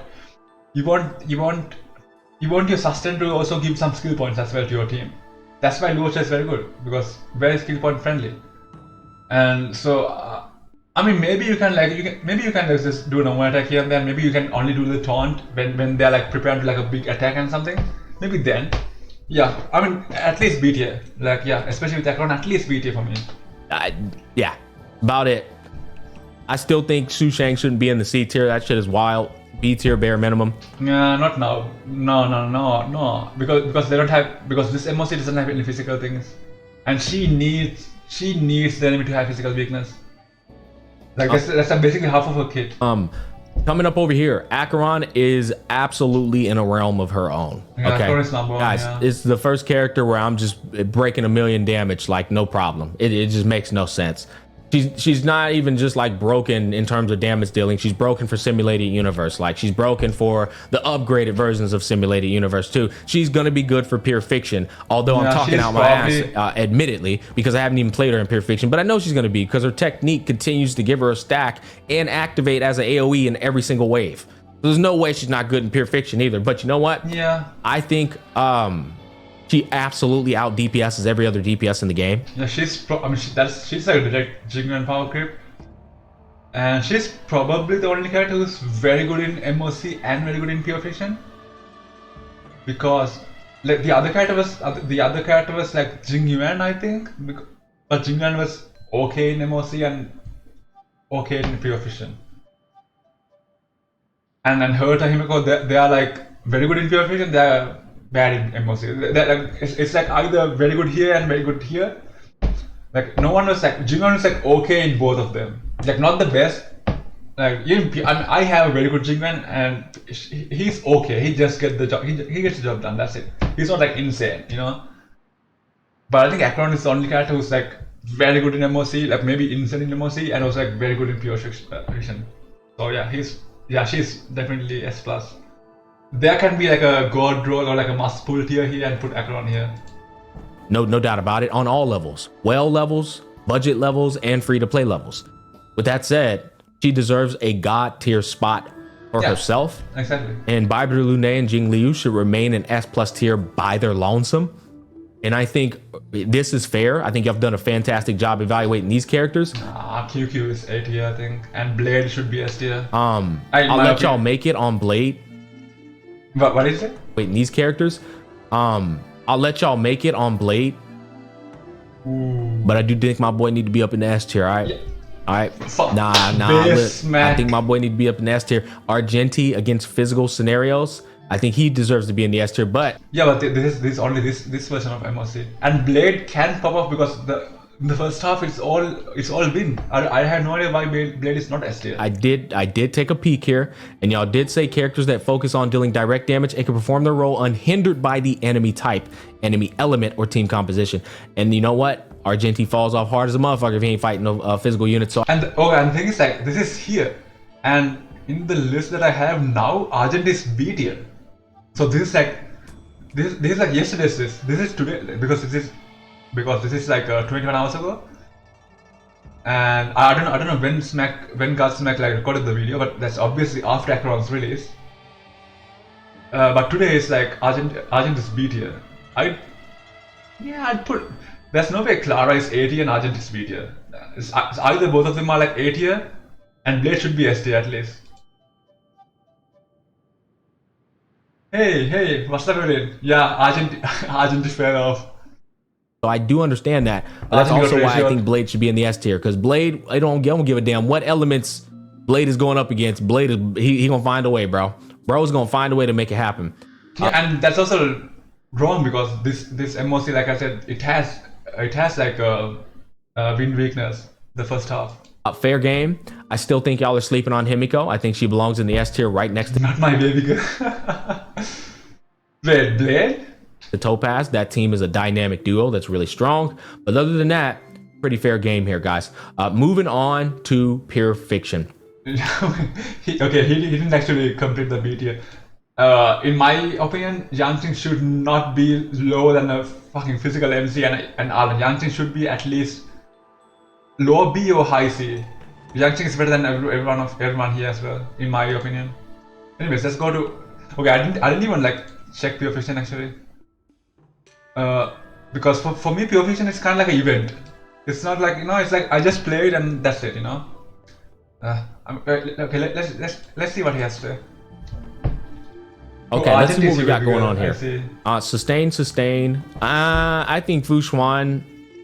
[SPEAKER 1] your sustain to also give some skill points as well to your team. That's why Luocha is very good, because very skill point friendly. And so I mean, maybe you can just do a normal attack here and then. Maybe you can only do the taunt when they're like prepared to like a big attack and something. Maybe then. Yeah, I mean, at least B tier. Like, yeah, especially with Akron, at least B tier for me.
[SPEAKER 2] Yeah, about it. I still think Su Shang shouldn't be in the C tier. That shit is wild. B tier bare minimum.
[SPEAKER 1] Yeah, not now. No. Because they don't have, because this MOC doesn't have any physical things, and she needs the enemy to have physical weakness. Like that's basically half of her kit.
[SPEAKER 2] Coming up over here, Acheron is absolutely in a realm of her own.
[SPEAKER 1] Yeah,
[SPEAKER 2] okay,
[SPEAKER 1] guys, yeah.
[SPEAKER 2] It's the first character where I'm just breaking 1 million damage, like no problem. It just makes no sense. She's not even just like broken in terms of damage dealing. She's broken for Simulated Universe. Like she's broken for the upgraded versions of Simulated Universe too. She's gonna be good for Pure Fiction. Although I'm talking out my ass, admittedly, because I haven't even played her in Pure Fiction. But I know she's gonna be, because her technique continues to give her a stack and activate as an AOE in every single wave. There's no way she's not good in Pure Fiction either. But you know what?
[SPEAKER 1] Yeah.
[SPEAKER 2] I think she absolutely out DPSs every other DPS in the game.
[SPEAKER 1] Yeah, she's like a direct Jingyan power creep, and she's probably the only character who's very good in MOC and very good in Pure Fiction. Because like the other character was like Jing Yuan, I think, but Jing Yuan was okay in MOC and okay in Pure Fiction. And then her and Himiko, they are like very good in Pure Fiction. They are bad in MOC. Like, it's like either very good here and very good here. Like no one was like, Jingon was like okay in both of them. Like not the best. Like I have a very good Jingon and he's okay. He just gets the job. He gets the job done. That's it. He's not like insane, you know. But I think Akron is the only character who's like very good in MOC, like maybe insane in MOC, and also like very good in Pure Fiction. So yeah, she's definitely S+. There can be like a god roll or like a must pull tier here and put Akron here.
[SPEAKER 2] No doubt about it, on all levels. Well levels, budget levels, and free-to-play levels. With that said, she deserves a god tier spot for herself.
[SPEAKER 1] Exactly.
[SPEAKER 2] And Baibu Lune and Jing Liu should remain an S+ tier by their lonesome. And I think this is fair. I think y'all have done a fantastic job evaluating these characters.
[SPEAKER 1] QQ is A tier, I think. And Blade should be S tier.
[SPEAKER 2] I'll let y'all make it on Blade.
[SPEAKER 1] What is it?
[SPEAKER 2] Wait, these characters? I'll let y'all make it on Blade.
[SPEAKER 1] Ooh.
[SPEAKER 2] But I do think my boy need to be up in the S tier, alright?
[SPEAKER 1] Yeah.
[SPEAKER 2] Alright. Nah. I think my boy need to be up in the S tier. Argenti against physical scenarios. I think he deserves to be in the S tier, but
[SPEAKER 1] yeah, but this is only this version of MOC. And Blade can pop up because in the first half it's all win. I had no idea why Blade is not S tier.
[SPEAKER 2] I did take a peek here, and y'all did say characters that focus on dealing direct damage and can perform their role unhindered by the enemy type, enemy element, or team composition. And you know what? Argenti falls off hard as a motherfucker if he ain't fighting no physical units. So
[SPEAKER 1] and the thing is like this is here, and in the list that I have now, Argent is B tier. So this is like yesterday's list. This is today because this is like 21 hours ago, and I don't know when GachaSmack like recorded the video, but that's obviously after Akron's release. But today is like Argent is B tier. I'd put, there's no way Clara is A tier and Argent is B tier. It's either both of them are like A tier, and Blade should be S tier at least. Hey, what's up with it? Yeah, Argent is fair off.
[SPEAKER 2] So I do understand that, but that's also why I think Blade should be in the S tier. Because Blade, I don't give a damn what elements Blade is going up against. Blade is he gonna find a way, bro. Bro's gonna find a way to make it happen.
[SPEAKER 1] Yeah, and that's also wrong because this MOC, like I said, it has like a win weakness the first half.
[SPEAKER 2] Fair game. I still think y'all are sleeping on Himiko. I think she belongs in the S tier right next to
[SPEAKER 1] not my baby girl. Wait, Blade?
[SPEAKER 2] The Topaz. That team is a dynamic duo that's really strong. But other than that, pretty fair game here, guys. Moving on to Pure Fiction.
[SPEAKER 1] He didn't actually complete the B tier. In my opinion, Yansing should not be lower than a fucking physical MC and Alan. Yansing should be at least low B or high C. Yangqing is better than everyone here as well, in my opinion. Anyways, let's go to. Okay, I didn't even like check Pure Fiction actually. Because for me, Pure Fiction is kind of like an event. It's not like, you know, it's like I just played and that's it, you know. Okay, let's see what he has to say.
[SPEAKER 2] Okay, let's see what we got going on here. Sustain. I think Fu Xuan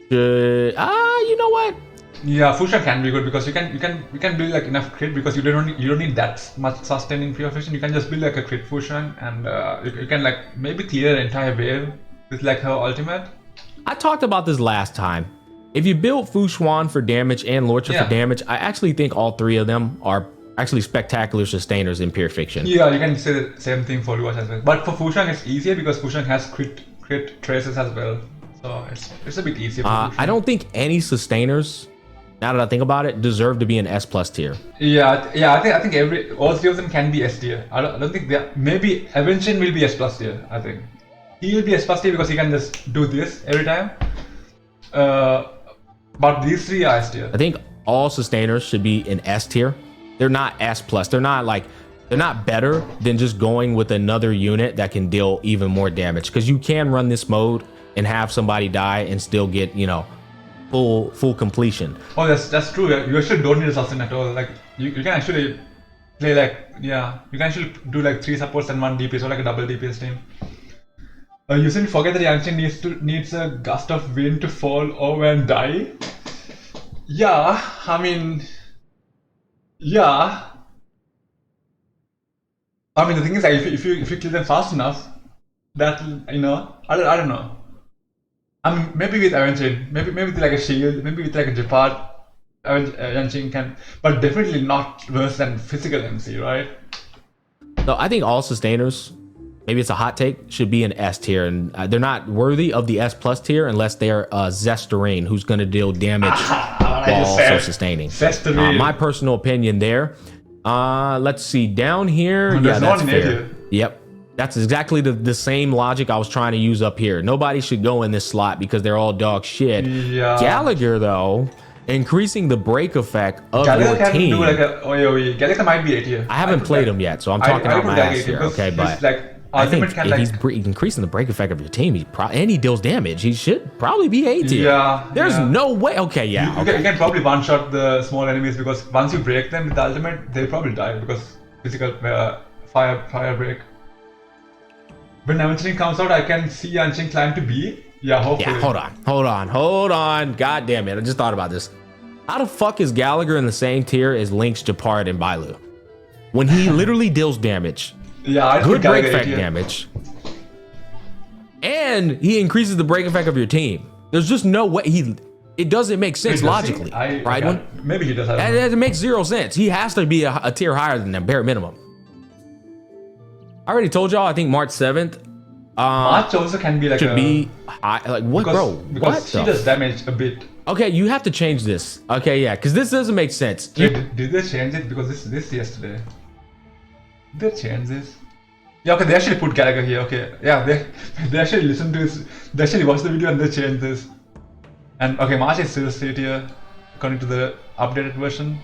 [SPEAKER 2] should. You know what?
[SPEAKER 1] Yeah, Fushan can be good because you can build like enough crit because you don't need that much sustain in Pure Fiction. You can just build like a crit Fushan and you can like maybe clear an entire wave with like her ultimate.
[SPEAKER 2] I talked about this last time. If you build Fu Xuan for damage and Lordship for damage, I actually think all three of them are actually spectacular sustainers in Pure Fiction.
[SPEAKER 1] Yeah, you can say the same thing for Luas as well. But for Fushan it's easier because Fushan has crit traces as well. So it's a bit easier for Fushan.
[SPEAKER 2] I don't think any sustainers, now that I think about it, deserve to be an S+ tier.
[SPEAKER 1] Yeah. I think all three of them can be S tier. I don't think they. Maybe Avengin will be S+ tier. I think he will be S+ tier because he can just do this every time. But these three are S tier.
[SPEAKER 2] I think all sustainers should be in S tier. They're not S+. They're not better than just going with another unit that can deal even more damage. Because you can run this mode and have somebody die and still get, you know, full completion.
[SPEAKER 1] Oh, that's true. You actually don't need a sustain at all. Like you can actually play like you can actually do like 3 supports and 1 DPS or like a double DPS team. You seem to forget that Yangqing needs a gust of wind to fall over and die. Yeah, I mean, yeah. I mean the thing is like if you kill them fast enough, that, you know, I don't know. I mean, maybe with Avengin, maybe with like a shield, maybe with like a Gepard, Yangqing can, but definitely not worse than physical MC, right?
[SPEAKER 2] So I think all sustainers, maybe it's a hot take, should be an S tier, and they're not worthy of the S+ tier unless they're Zestarine, who's going to deal damage while also sustaining. My personal opinion there. Let's see, down here, yeah, that's fair. Yep. That's exactly the same logic I was trying to use up here. Nobody should go in this slot because they're all dog shit. Yeah. Gallagher, though, increasing the break effect of your team.
[SPEAKER 1] Do like a AoE. Gallagher might be 8 here.
[SPEAKER 2] I haven't played him yet, so I'm talking out my ass here. Okay, but like, I think if he's increasing the break effect of your team, and he deals damage, he should probably be 8 tier. Yeah. There's no way. Okay, yeah.
[SPEAKER 1] You can probably one-shot the small enemies because once you break them with the ultimate, they'll probably die because physical fire break. When Yangqing comes out, I can see Yangqing climb to B. Yeah, hopefully.
[SPEAKER 2] Yeah, hold on. God damn it. I just thought about this. How the fuck is Gallagher in the same tier as Lynx, Gepard, and Bailu? When he literally deals damage.
[SPEAKER 1] Yeah,
[SPEAKER 2] good break effect damage. And he increases the break effect of your team. There's just no way it doesn't make sense logically. Prydwen?
[SPEAKER 1] Maybe he does.
[SPEAKER 2] It makes zero sense. He has to be a tier higher than them, bare minimum. I already told y'all, I think March 7th.
[SPEAKER 1] March also can be like
[SPEAKER 2] should be high. Like what,
[SPEAKER 1] because she does damage a bit.
[SPEAKER 2] Okay, you have to change this. Okay, yeah, because this doesn't make sense.
[SPEAKER 1] Did they change it? Because this yesterday. Did they change this? Yeah, okay, they actually put Gallagher here. Okay, yeah, they actually listened to this. They actually watched the video and they changed this. And okay, March is still straight here, according to the updated version.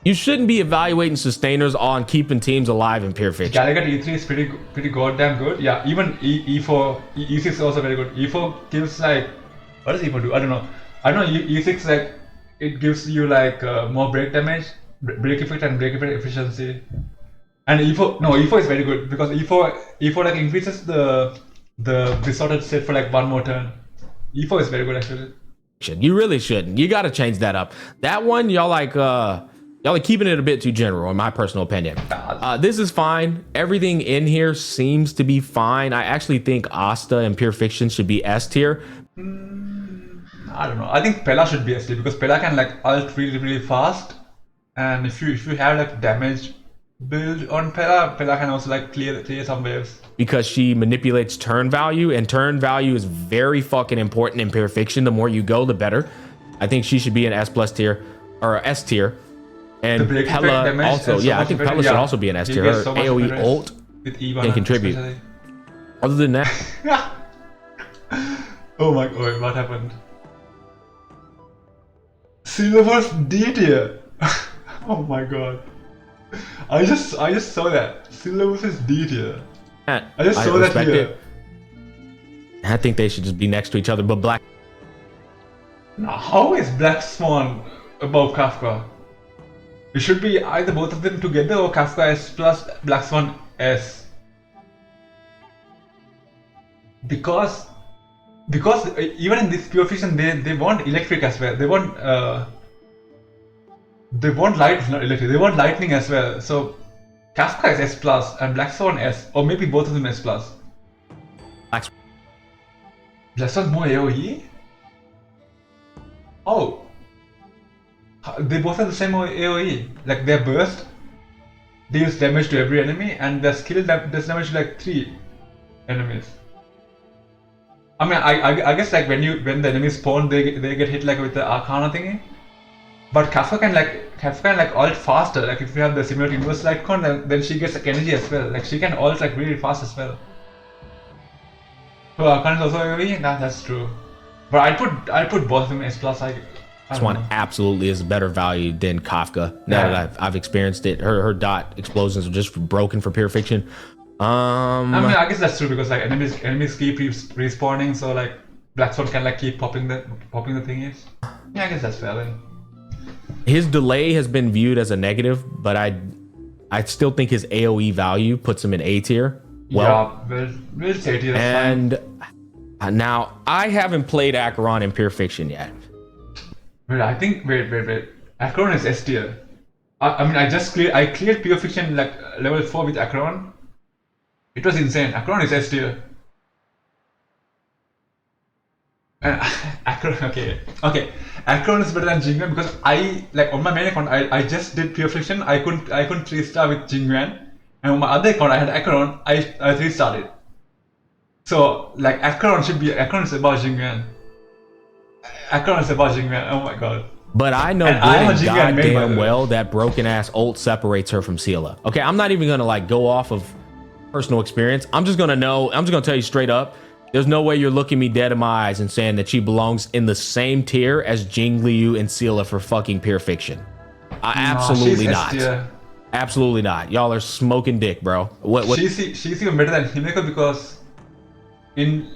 [SPEAKER 2] You shouldn't be evaluating sustainers on keeping teams alive in Pure Fiction.
[SPEAKER 1] Gallagher E3 is pretty goddamn good. Yeah, even E4, E6 is also very good. E4 gives like, what does E4 do? I don't know. E6 like, it gives you like more break damage, break effect and break effect efficiency. And E4 is very good because E4 like increases the distorted state for like one more turn. E4 is very good actually.
[SPEAKER 2] You really shouldn't. You gotta change that up. That one, y'all are keeping it a bit too general, in my personal opinion. This is fine. Everything in here seems to be fine. I actually think Asta and Pure Fiction should be S tier.
[SPEAKER 1] I don't know. I think Pela should be S tier because Pela can like ult really fast, and if you have like damage build on Pela can also like clear some waves.
[SPEAKER 2] Because she manipulates turn value, and turn value is very fucking important in Pure Fiction. The more you go, the better. I think she should be an S+ tier or S tier. And Pela also, yeah, I think Pela should also be an S tier. Her AoE ult can contribute. Especially. Other than that,
[SPEAKER 1] oh my god, what happened? Silver's D tier. Oh my god. I just saw that. Silver's is D tier. I just saw that
[SPEAKER 2] respect
[SPEAKER 1] here.
[SPEAKER 2] it. I think they should just be next to each other, but Black.
[SPEAKER 1] Now, how is Black Swan above Kafka? It should be either both of them together or Kafka S plus Black Swan S. Because even in this pure fiction they want electric as well. They want light, not electric. They want lightning as well. So Kafka is S plus and Black Swan S, or maybe both of them S plus. Black Swan more AoE? Oh, they both have the same AoE. Like their burst deals damage to every enemy, and their skill does damage to like 3 enemies. I mean, I guess like when the enemies spawn, they get hit like with the Arcana thingy. But Kafka can like ult faster. Like if you have the Simulate Inverse Lightcon, then she gets like energy as well. Like she can ult like really fast as well. So Arcana is also AoE. Nah, that's true. But I put both of them S plus.
[SPEAKER 2] This one absolutely is better value than Kafka. Now that I've experienced it, her dot explosions are just broken for pure fiction. I mean,
[SPEAKER 1] I guess that's true because like enemies keep respawning, so like Black Swan can like keep popping the thingies. Yeah, I guess that's fair then.
[SPEAKER 2] His delay has been viewed as a negative, but I still think his AoE value puts him in A tier. Well,
[SPEAKER 1] yeah, we'll say A tier.
[SPEAKER 2] And now I haven't played Acheron in pure fiction yet.
[SPEAKER 1] Wait, I think wait. Acheron is S tier. I mean, I cleared pure fiction like level 4 with Acheron. It was insane. Acheron is S tier. Acheron, okay. Acheron is better than Jingyuan because I like on my main account I just did pure fiction. I couldn't 3-star with Jingyuan, and on my other account I had Acheron. I 3-starred. So like Acheron is above Jingyuan. Acheron is above Jingyuan. Oh my god.
[SPEAKER 2] But I know goddamn well that broken ass ult separates her from Seela. Okay, I'm not even gonna like go off of personal experience. I'm just gonna tell you straight up. There's no way you're looking me dead in my eyes and saying that she belongs in the same tier as Jing Liu and Seela for fucking pure fiction. Absolutely not. Absolutely not. Y'all are smoking dick, bro. What?
[SPEAKER 1] She's even better than Himeko because in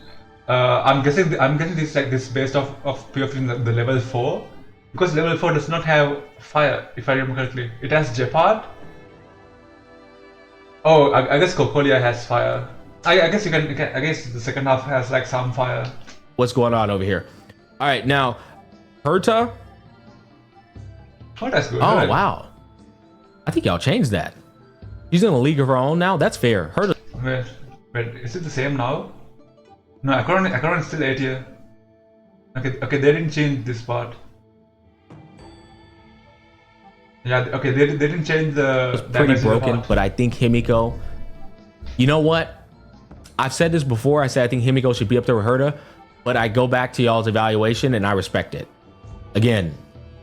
[SPEAKER 1] I'm guessing this like this based off of pure fiction the level 4 because level 4 does not have fire if I remember correctly. It has Jeopard. Oh, I guess Cocolia has fire. I guess I guess the second half has like some fire.
[SPEAKER 2] What's going on over here? All right, now Herta.
[SPEAKER 1] Oh, that's good.
[SPEAKER 2] Oh, wow. I think y'all changed that. She's in a league of her own now. That's fair. Herta.
[SPEAKER 1] Wait, is it the same now? No, Acheron is still A tier. Okay, they didn't change this part. Yeah, okay, they didn't change the.
[SPEAKER 2] It's pretty broken, but I think Himeko. You know what? I've said this before. I said I think Himeko should be up there with Herta, but I go back to y'all's evaluation and I respect it. Again,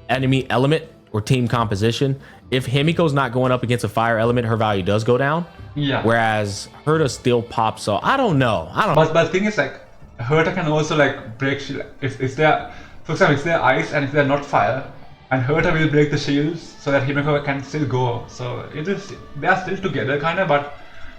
[SPEAKER 2] enemy element or team composition. If Himiko's not going up against a fire element, her value does go down.
[SPEAKER 1] Yeah.
[SPEAKER 2] Whereas Herta still pops off. I don't know.
[SPEAKER 1] But the thing is like, Herta can also like break shield. If they're, for example, if they're ice and if they're not fire, and Herta will break the shields so that Himeko can still go. So they are still together kinda, but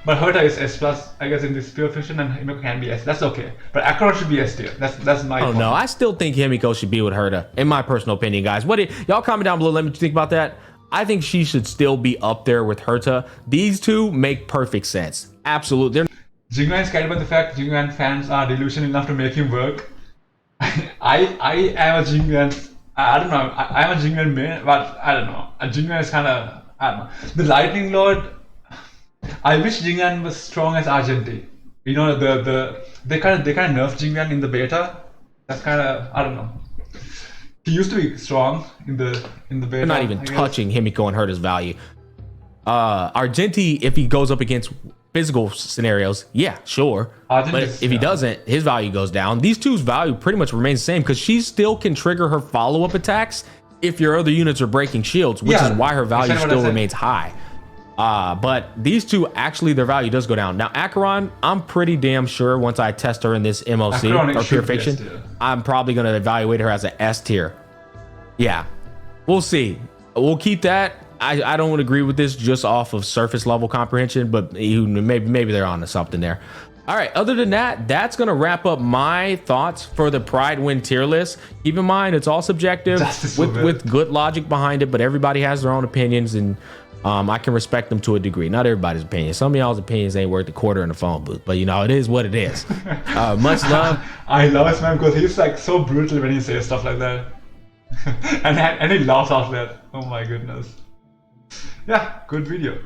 [SPEAKER 1] Herta is S plus, I guess, in this pure fiction, and Himeko can be S. That's okay. But Acheron should be S tier. That's my point.
[SPEAKER 2] No, I still think Himeko should be with Herta, in my personal opinion, guys. Y'all comment down below, let me think about that. I think she should still be up there with Herta. These two make perfect sense. Absolutely.
[SPEAKER 1] Jingyuan is scared about the fact Jingyuan fans are delusional enough to make him work. I am a Jingyuan. I don't know. I'm a Jingyuan main, but I don't know. A Jingyuan is kind of, I don't know. The Lightning Lord. I wish Jingyan was strong as Argenti. You know, they kind of nerfed Jingyan in the beta. That's kind of, I don't know. He used to be strong in the beta.
[SPEAKER 2] They're not even touching Himeko and Herta's value. Argenti, if he goes up against physical scenarios, yeah, sure. But if he doesn't, his value goes down. These two's value pretty much remains the same because she still can trigger her follow-up attacks if your other units are breaking shields, which is why her value still remains high. But these two, actually, their value does go down. Now, Acheron, I'm pretty damn sure once I test her in this MOC or pure fiction, I'm probably going to evaluate her as an S tier. Yeah, we'll see. We'll keep that. I don't agree with this just off of surface level comprehension, but maybe they're onto something there. All right, other than that, that's going to wrap up my thoughts for the Prydwen tier list. Keep in mind, it's all subjective with good logic behind it, but everybody has their own opinions, and I can respect them to a degree. Not everybody's opinion. Some of y'all's opinions ain't worth a quarter in the phone booth, but you know, it is what it is. Much love.
[SPEAKER 1] I love his man because he's like so brutal when he says stuff like that. and he laughs out loud. Oh my goodness. Yeah, good video.